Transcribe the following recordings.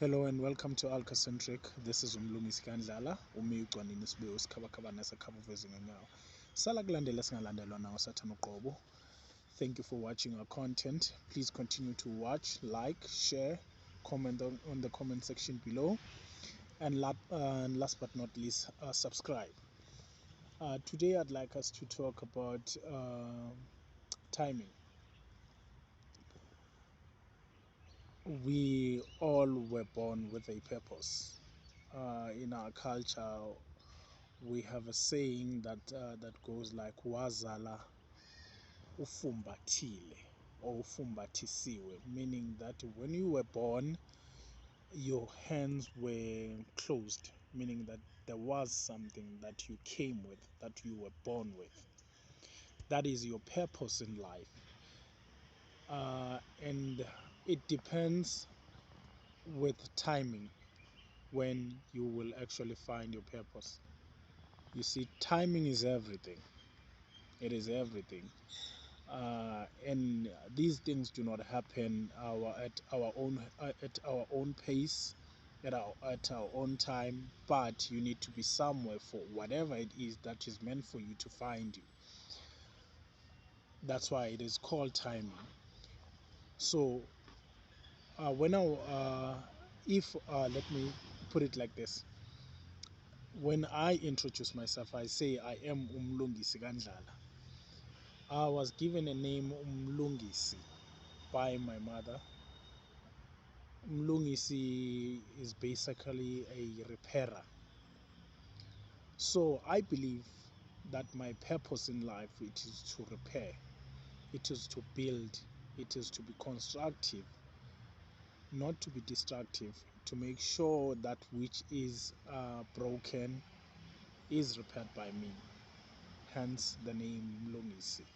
Hello and welcome to Alke-Centric. This is umlungisi kandlala umiyugcwanini sibuye usikhabakhabana esekhabuveza ngenyawo sala kulandela singalandelwa nawo sathana uqobo. Thank you for watching our content. Please continue to watch, like, share, comment on the comment section below, and last but not least, subscribe. Today I'd like us to talk about timing. We all were born with a purpose. In our culture, we have a saying that goes like wazala ufumbatile or ufumbatisiwe, meaning that when you were born your hands were closed, meaning that there was something that you came with, that you were born with. That is your purpose in life, and it depends with timing when you will actually find your purpose. You see, timing is everything. It is everything. And these things do not happen at our own pace, at our own time. But you need to be somewhere for whatever it is that is meant for you to find you. That's why it is called timing. So when I if let me put it like this. When I introduce myself, I say I am umlungisi kandlala. I was given a name umlungisi by my mother. Umlungisi is basically a repairer. So I believe that my purpose in life, it is to repair, it is to build, it is to be constructive, not to be destructive, to make sure that which is broken is repaired by me. Hence the name Mlungisi.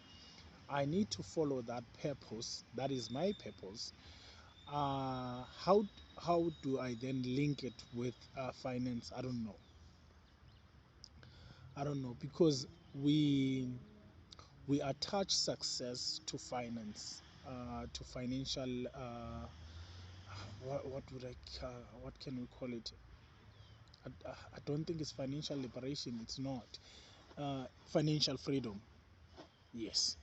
I need to follow that purpose. That is my purpose. How do I then link it with finance? I don't know because we attach success to finance, to financial. What can we call it? I don't think it's financial liberation. It's not financial freedom. Yes,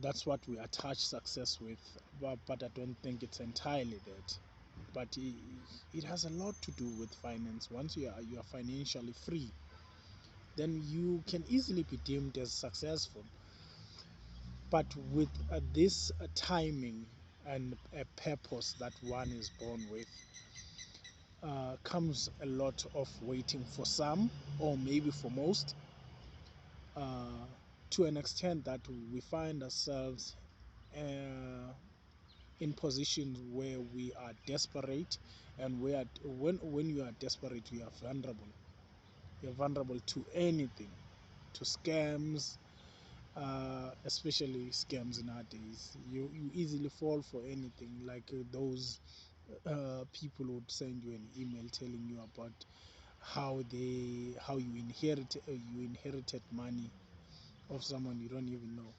that's what we attach success with, but I don't think it's entirely that. But it has a lot to do with finance. Once you are financially free, then you can easily be deemed as successful. But with this timing and a purpose that one is born with, comes a lot of waiting for some, or maybe for most, to an extent that we find ourselves in positions where we are desperate, and when you are desperate, you are vulnerable. You're vulnerable to anything, to scams, especially scams nowadays. You easily fall for anything, like those people would send you an email telling you about how you inherited money of someone you don't even know.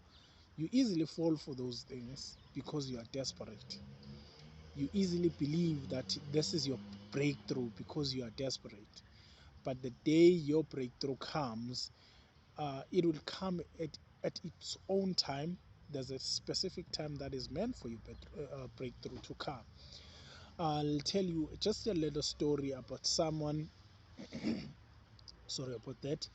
You easily fall for those things because you are desperate. You easily believe that this is your breakthrough because you are desperate. But the day your breakthrough comes, it will come at its own time. There's a specific time that is meant for your breakthrough to come. I'll tell you just a little story about someone. Sorry about that.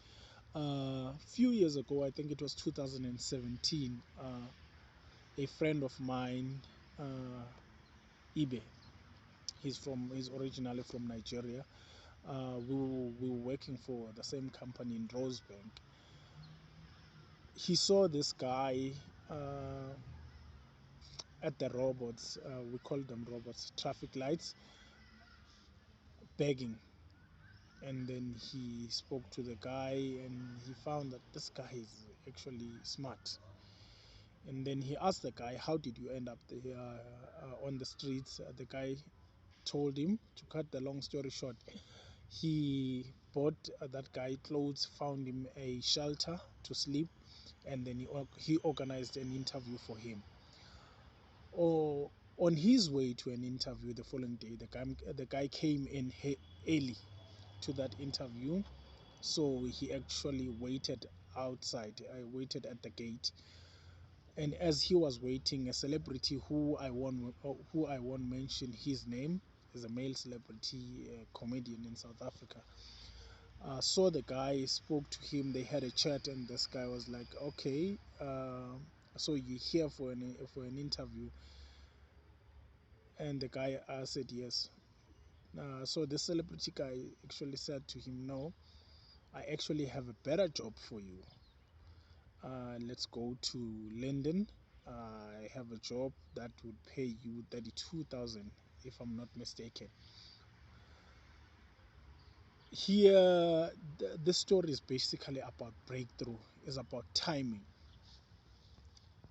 A few years ago, I think it was 2017, a friend of mine, Ibe, he's originally from Nigeria. We were working for the same company in Rosebank. He saw this guy at the robots, we call them robots, traffic lights, begging. And then he spoke to the guy, and he found that this guy is actually smart. And then he asked the guy, how did you end up there, on the streets? The guy told him. To cut the long story short, he bought that guy clothes, found him a shelter to sleep, and then he organized an interview for him. On his way to an interview the following day, the guy came in early to that interview, so he actually waited outside. I waited at the gate, and as he was waiting, a celebrity who I won't mention his name, is a male celebrity, comedian in South Africa, saw the guy, spoke to him, they had a chat, and this guy was like, okay, so you're here for an interview? And the guy said yes. So the celebrity guy actually said to him, no, I actually have a better job for you. Let's go to London. I have a job that would pay you 32,000, if I'm not mistaken. Here, the story is basically about breakthrough, is about timing.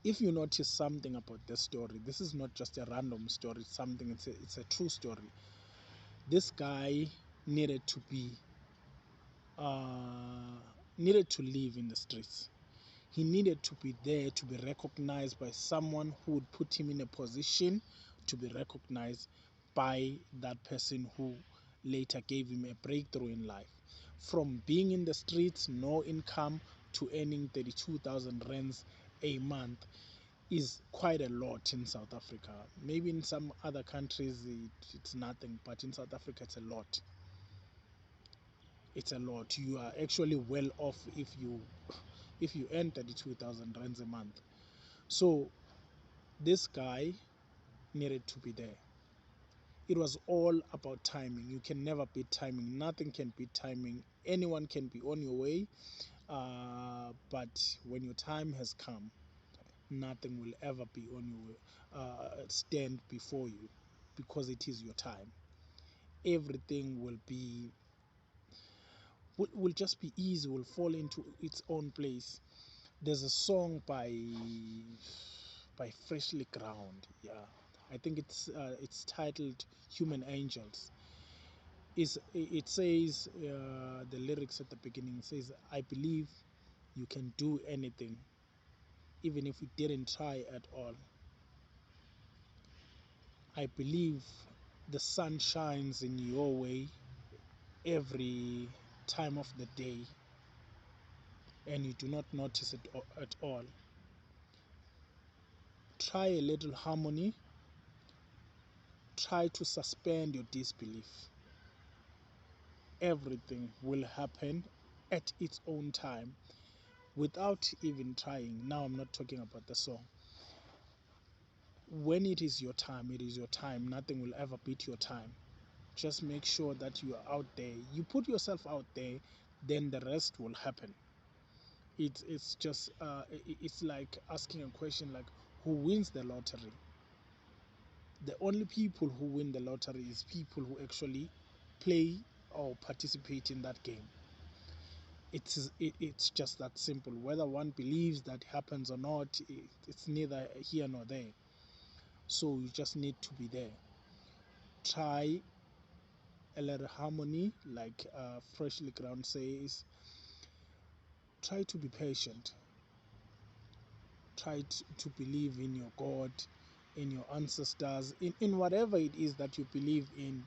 If you notice something about this story, this is not just a random story, it's a true story. This guy needed to be needed to live in the streets. He needed to be there to be recognized by someone who would put him in a position to be recognized by that person who later gave him a breakthrough in life. From being in the streets, no income, to earning 32,000 rands a month is quite a lot in South Africa. Maybe in some other countries it's nothing, but in South Africa it's a lot. It's a lot. You are actually well off if you earn 32,000 rands a month. So this guy needed to be there. It was all about timing. You can never beat timing. Nothing can beat timing. Anyone can be on your way, but when your time has come, nothing will ever be on your way, stand before you, because it is your time. Everything will just be easy, will fall into its own place. There's a song by Freshly Ground. Yeah, I think it's titled "Human Angels." It says, the lyrics at the beginning says, "I believe you can do anything, even if you didn't try at all. I believe the sun shines in your way every time of the day, and you do not notice it at all. Try a little harmony. Try to suspend your disbelief. Everything will happen at its own time without even trying." Now, I'm not talking about the song. When it is your time, it is your time. Nothing will ever beat your time. Just make sure that you are out there. You put yourself out there, then the rest will happen. It's just it's like asking a question like, who wins the lottery? The only people who win the lottery is people who actually play or participate in that game. It's just that simple. Whether one believes that happens or not, it's neither here nor there. So you just need to be there. Try a little harmony, like Freshly Ground says. Try to be patient. Try to believe in your God, in your ancestors, in whatever it is that you believe in.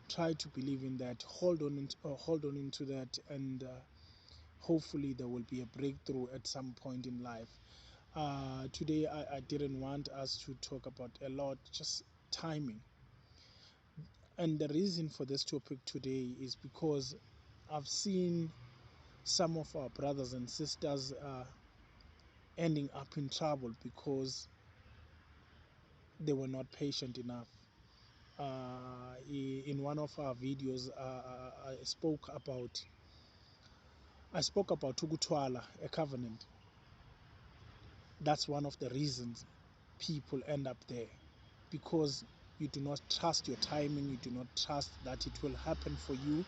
Try to believe in that. Hold on into that, and hopefully there will be a breakthrough at some point in life. Today I didn't want us to talk about a lot, just timing. And the reason for this topic today is because I've seen some of our brothers and sisters ending up in trouble because they were not patient enough. In one of our videos, I spoke about Tukutwala, a covenant. That's one of the reasons people end up there, because you do not trust your timing, you do not trust that it will happen for you,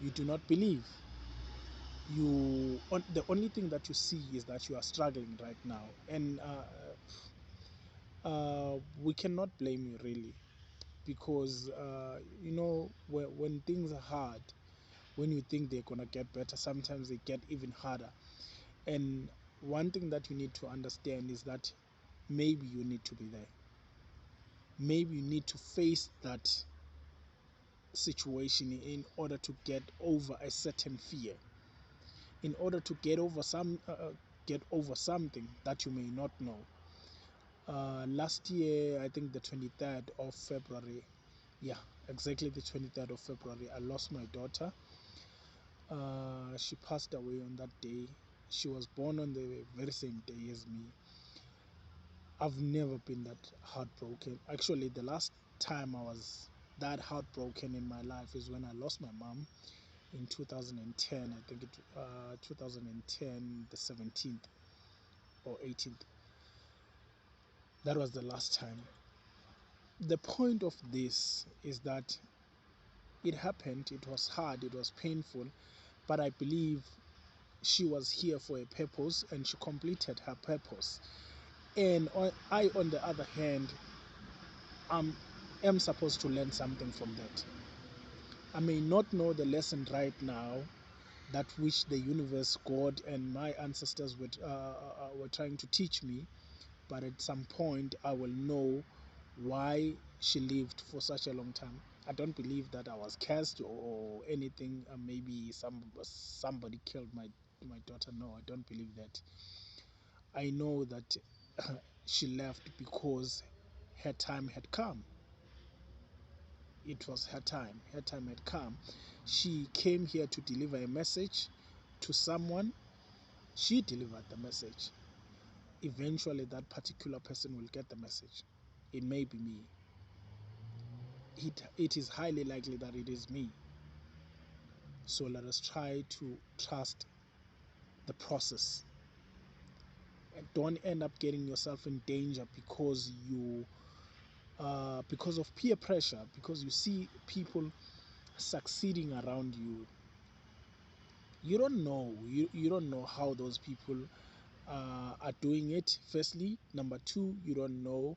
you do not believe. The only thing that you see is that you are struggling right now, and we cannot blame you really, because when things are hard, when you think they're gonna get better, sometimes they get even harder. And one thing that you need to understand is that maybe you need to be there. maybe you need to face that situation in order to get over a certain fear, in order to get over something that you may not know. Last year, I think the 23rd of February, yeah, exactly the 23rd of February, I lost my daughter. She passed away on that day. She was born on the very same day as me. I've never been that heartbroken. Actually, the last time I was that heartbroken in my life is when I lost my mom in 2010. I think 2010, the 17th or 18th. That was the last time. The point of this is that it happened, it was hard, it was painful, but I believe she was here for a purpose and she completed her purpose. And I, on the other hand, am supposed to learn something from that. I may not know the lesson right now, that which the universe, God, and my ancestors were trying to teach me, but at some point I will know why she lived for such a long time. I don't believe that I was cursed or anything. Maybe somebody killed my daughter. No, I don't believe that. I know that she left because her time had come. It was her time. Her time had come. She came here to deliver a message to someone. She delivered the message. Eventually, that particular person will get the message. It may be me. It is highly likely that it is me. So let us try to trust the process and don't end up getting yourself in danger because because of peer pressure, because you see people succeeding around you. You don't know. You don't know how those people are doing it. Firstly, number two, you don't know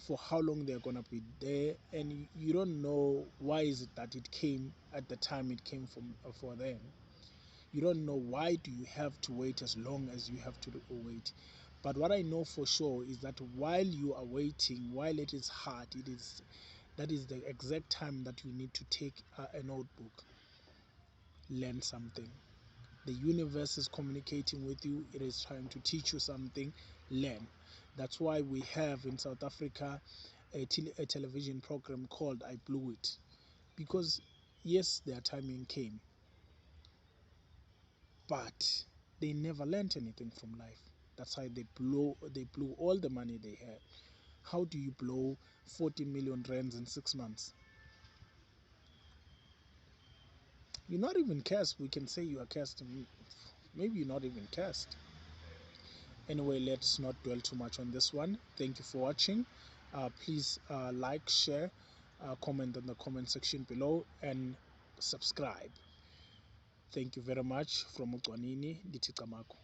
for how long they're gonna be there, and you don't know why is it that it came at the time it came from for them. You don't know why do you have to wait as long as you have to wait. But what I know for sure is that while you are waiting, while it is hard, that is the exact time that you need to take a notebook, learn something. The universe is communicating with you, it is trying to teach you something. Learn. That's why we have in South Africa a television program called I Blew It, because yes, their timing came, but they never learned anything from life. That's why they blew all the money they had. How do you blow 40 million rands in 6 months? You're not even cursed. We can say you are cursed. Maybe you're not even cursed. Anyway, let's not dwell too much on this one. Thank you for watching. Please like, share, comment in the comment section below, and subscribe. Thank you very much. From Ucwanini, Diti Kamako.